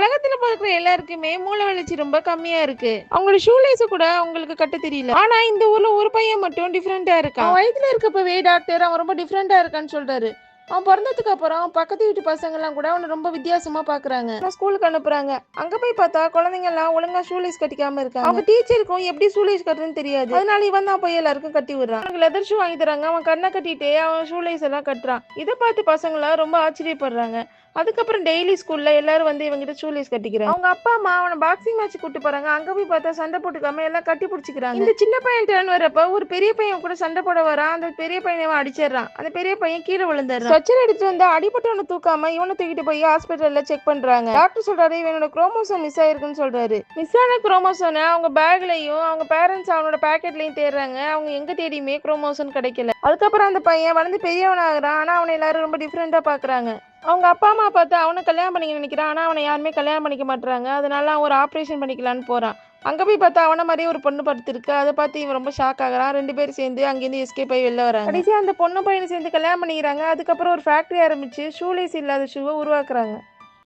உலகத்துல பிறக்கிற எல்லாருக்குமே மூளை வளர்ச்சி ரொம்ப கம்மியா இருக்கு. அவங்களோட ஷூலேஸ் கூட அவங்களுக்கு கட்ட தெரியல. ஆனா இந்த ஊர்ல ஒரு பையன் மட்டும் டிஃப்ரெண்டா இருக்கான். அவன் வயதுல இருக்கப்பவே டாக்டர் அவன் ரொம்ப டிஃப்ரெண்டா இருக்கான்னு சொல்றாரு. அவன் பிறந்ததுக்கு அப்புறம் பக்கத்து வீட்டு பசங்க எல்லாம் கூட அவனை ரொம்ப வித்தியாசமா பாக்குறாங்க. ஸ்கூலுக்கு அனுப்புறாங்க. அங்க போய் பார்த்தா குழந்தைங்க எல்லாம் ஒழுங்கா ஷூலேஸ் கட்டிக்காம இருக்காங்க. அவங்க டீச்சருக்கும் எப்படி ஷூலேஸ் கட்டுறதுன்னு தெரியாது. அதனால இவன் தான் போய் எல்லாருக்கும் கட்டி விடுறான். அவனுக்கு லெதர் ஷூ வாங்கி தராங்க. அவன் கண்ணை கட்டிட்டு அவன் ஷூலேஸ் எல்லாம் கட்டுறான். இதை பார்த்து பசங்க எல்லாம் ரொம்ப ஆச்சரியப்படுறாங்க. அதுக்கப்புறம் டெய்லி ஸ்கூல்ல எல்லாரும் வந்து இவங்கிட்ட ஷூலேஸ் கட்டிக்கிறாங்க. அவங்க அப்பா அம்மா அவனை பாக்ஸிங் மேட்ச் கூட்டு போறாங்க. அங்க போய் பார்த்தா சண்டை போட்டுக்காம எல்லாம் கட்டி பிடிச்சிக்கிறாங்க. இந்த சின்ன பையன் டர்ன் வரப்ப ஒரு பெரிய பையன் கூட சண்டை போட வரான். அந்த பெரிய பையனை அடிச்சிடறான். அந்த பெரிய பையன் கீழே விழுந்துடுறான். ஸ்ட்ரெச்சர் எடுத்து வந்து அடிபட்டவனை தூக்காம இவனை தூக்கிட்டு போய் ஹாஸ்பிட்டல்ல செக் பண்றாங்க. டாக்டர் சொல்றாரு இவனோட குரோமோசோம் மிஸ் ஆயிருக்குன்னு சொல்றாரு. மிஸ் ஆன குரோமோசோனை அவங்க பேக்லயும் அவங்க பேரண்ட்ஸ் அவனோட பாக்கெட்லயும் தேடுறாங்க. அவங்க எங்க தேடியுமே குரோமோசோன் கிடைக்கல. அதுக்கப்புறம் அந்த பையன் வளர்ந்து பெரியவனாகிறான். ஆனா அவனை எல்லாரும் ரொம்ப டிஃப்ரெண்டா பாக்குறாங்க. அவங்க அப்பா அம்மா பார்த்து அவனை கல்யாணம் பண்ணிக்க நினைக்கிறான். ஆனால் அவனை யாருமே கல்யாணம் பண்ணிக்க மாட்டாங்க. அதனால அவன் ஒரு ஆப்ரேஷன் பண்ணிக்கலான்னு போகிறான். அங்கே போய் பார்த்தா அவனை மாதிரியே ஒரு பொண்ணு படுத்திருக்கு. அதை பார்த்து இவன் ரொம்ப ஷாக் ஆகுறான். 2 பேரும் சேர்ந்து அங்கேருந்து எஸ்கேப் ஆகி வெளில வராங்க. கடைசியாக அந்த பொண்ணு பையனை சேர்ந்து கல்யாணம் பண்ணிக்கிறாங்க. அதுக்கப்புறம் ஒரு ஃபேக்ட்ரி ஆரம்பிச்சு ஷூலேஸ் இல்லாத ஷூவை உருவாக்குறாங்க.